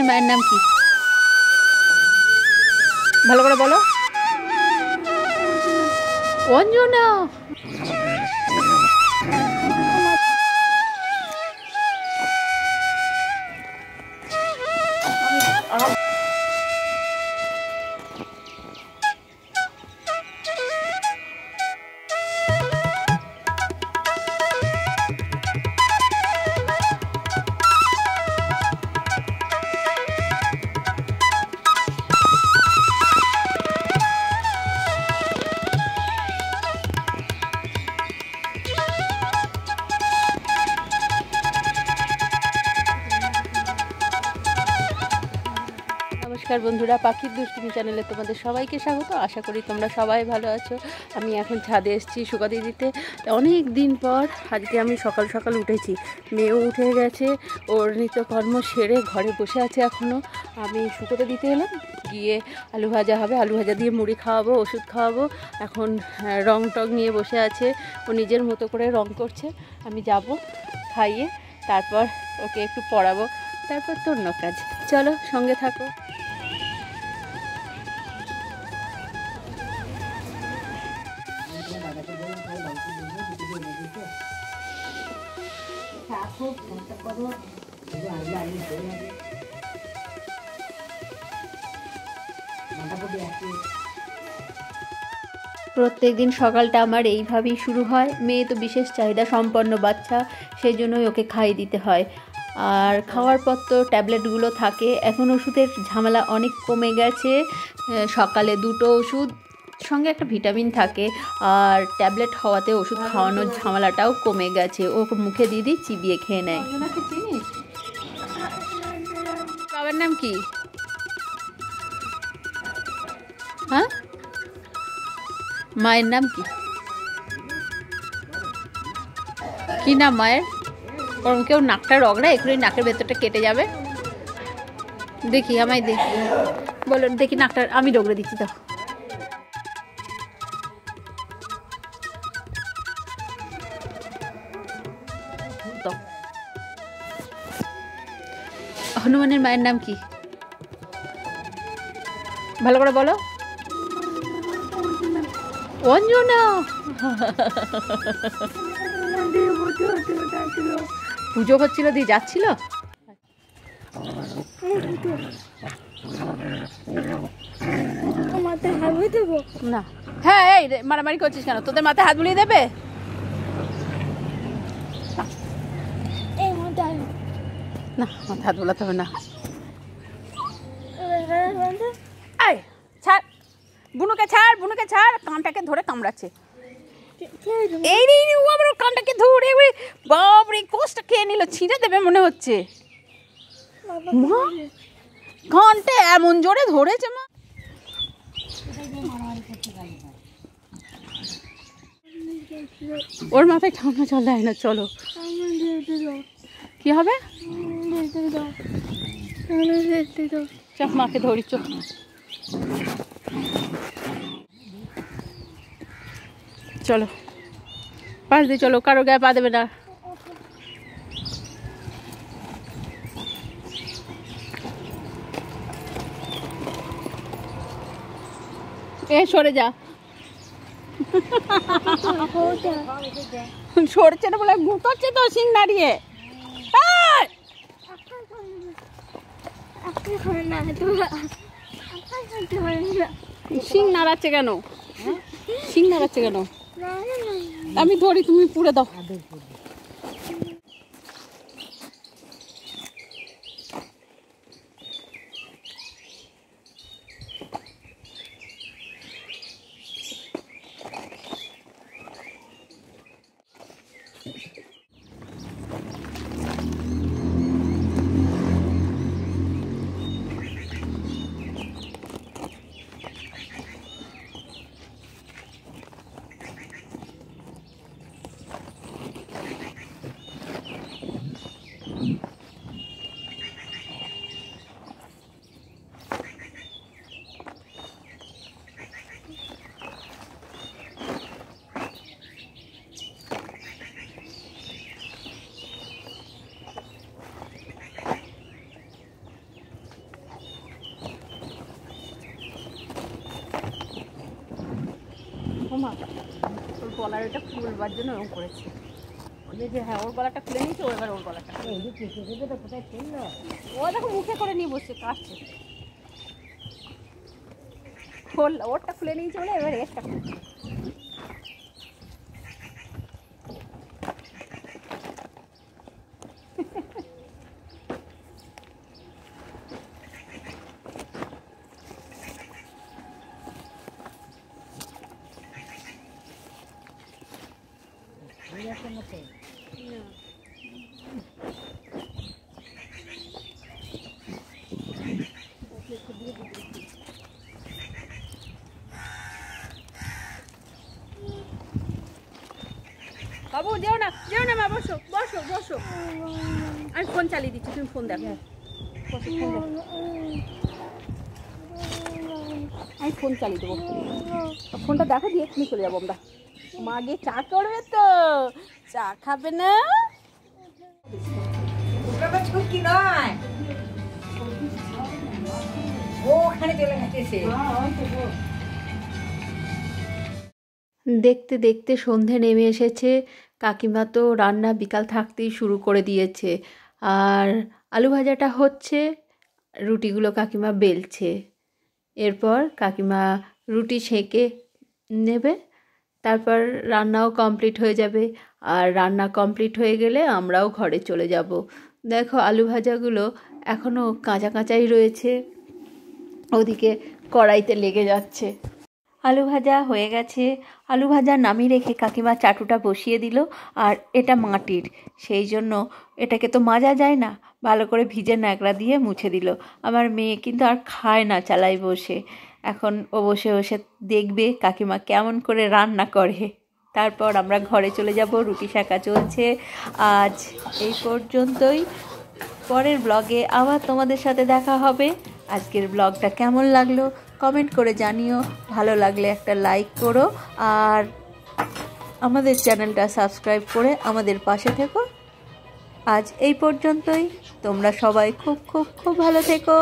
হনুমানের মায়ের নাম কি? ভালো করে বলো। অঞ্জনা। নমস্কার বন্ধুরা, পাখির দুষ্টুমি চ্যানেলে তোমাদের সবাইকে স্বাগত। আশা করি তোমরা সবাই ভালো আছো। আমি এখন ছাদে এসেছি শুকাতে দিতে। অনেক দিন পর আজকে আমি সকাল সকাল উঠেছি। মেয়েও উঠে গেছে, ওর নিত্যকর্ম সেরে ঘরে বসে আছে এখনও। আমি শুকোতে দিতে এলাম, গিয়ে আলু ভাজা হবে, আলু ভাজা দিয়ে মুড়ি খাওয়াবো, ওষুধ খাওয়াবো। এখন রং টং নিয়ে বসে আছে, ও নিজের মতো করে রং করছে। আমি যাব খাইয়ে, তারপর ওকে একটু পড়াবো, তারপর তো অন্য কাজ। চলো সঙ্গে থাকো। প্রত্যেক দিন সকালটা আমার এইভাবেই শুরু হয়। মেয়ে তো বিশেষ চাহিদা সম্পন্ন বাচ্চা, সেই জন্যই ওকে খাইয়ে দিতে হয়। আর খাওয়ার পর তো ট্যাবলেটগুলো থাকে। এখন ওষুধের ঝামেলা অনেক কমে গেছে। সকালে 2টো ওষুধ, সঙ্গে একটা ভিটামিন থাকে। আর ট্যাবলেট হওয়াতে ওষুধ খাওয়ানোর ঝামেলাটাও কমে গেছে। ও মুখে দিয়ে দিই, চিবিয়ে খেয়ে নেয়। চিনিস বাবার নাম কি? হ্যাঁ, মায়ের নাম কি? কি নাম মায়ের? ওরম কেউ নাকটা রগড়া, এখনই নাকের ভেতরটা কেটে যাবে। দেখি, আমায় দেখি, বলো দেখি নাকটা আমি রগড়ে দিচ্ছি। তো হনুমানের মায়ের নাম কি? ভালো করে বলো। অঞ্জনা। পুজো হচ্ছিল, দিয়ে যাচ্ছিল না। হ্যাঁ, এই মারামারি করছিস কেন? তোদের মাথায় হাত বুলিয়ে দেবে না? মাথায় হাত বোলাতে হবে না। এই ছাড়, বুনুকে ছাড়, বুনুকে ছাড়। কানটাকে ধরে কামড়াচ্ছে। এই রে, ও আবার কানটাকে ধরে, বাপরে কোষটা খেয়ে নিল, ছিঁড়ে দেবে মনে হচ্ছে। মা, কানটা এমন জোরে ধরেছে মা। ওর মাথায় ঠান্ডা জল দেয় না। চলো, কি হবে? চল মাকে ধরি, চল। চলো পাশ দিয়ে চলো, কারো গায়ে পা দেবে না। এ সরে যা। সরছে না বলে গুঁতোচ্ছে তো শিং নাড়িয়ে। শিং নাড়াচ্ছে কেন? শিং নাড়াচ্ছে কেন? আমি ধরি, তুমি পুড়ে দাও। গলার এটা খুলবার জন্য ওরকম করেছে। যে হ্যাঁ ওর গলাটা খুলে নিয়েছে, ও এবার ওর গলাটা কোথায় ছিল, ও দেখো মুখে করে নিয়ে বসছে, কাটছে। ওরটা খুলে নিয়েছে বলে এবার একটা খুলছে। বাবু যেও না মা, বসো বসো বসো, আমি ফোন চালিয়ে দিচ্ছি, তুমি ফোন দেখো। আমি ফোন চালিয়ে দেবো, ফোনটা দেখো দিয়ে এক্ষুনি চলে যাবো আমরা। মা গিয়ে চা করবে তো, চা খাবে না? দেখতে দেখতে সন্ধে নেমে এসেছে। কাকিমা তো রান্না বিকাল থাকতেই শুরু করে দিয়েছে। আর আলু ভাজাটা হচ্ছে, রুটিগুলো কাকিমা বেলছে। এরপর কাকিমা রুটি সেঁকে নেবে, তারপর রান্নাও কমপ্লিট হয়ে যাবে। আর রান্না কমপ্লিট হয়ে গেলে আমরাও ঘরে চলে যাব। দেখো আলু ভাজাগুলো এখনও কাঁচা কাঁচাই রয়েছে, ওদিকে কড়াইতে লেগে যাচ্ছে। আলু ভাজা হয়ে গেছে, আলু ভাজা নামিয়ে রেখে কাকিমা চাটুটা বসিয়ে দিল। আর এটা মাটির, সেই জন্য এটাকে তো মাজা যায় না, ভালো করে ভিজে ন্যাকড়া দিয়ে মুছে দিল। আমার মেয়ে কিন্তু আর খায় না চালাই বসে, এখন ও বসে বসে দেখবে কাকিমা কেমন করে রান্না করে। তারপর আমরা ঘরে চলে যাব, রুটি সেঁকা চলছে। আজ এই পর্যন্তই, পরের ব্লগে আবার তোমাদের সাথে দেখা হবে। আজকের ব্লগটা কেমন লাগলো কমেন্ট করে জানিও, ভালো লাগলে একটা লাইক করো, আর আমাদের চ্যানেলটা সাবস্ক্রাইব করে আমাদের পাশে থেকো। আজ এই পর্যন্তই, তোমরা সবাই খুব খুব খুব ভালো থেকো।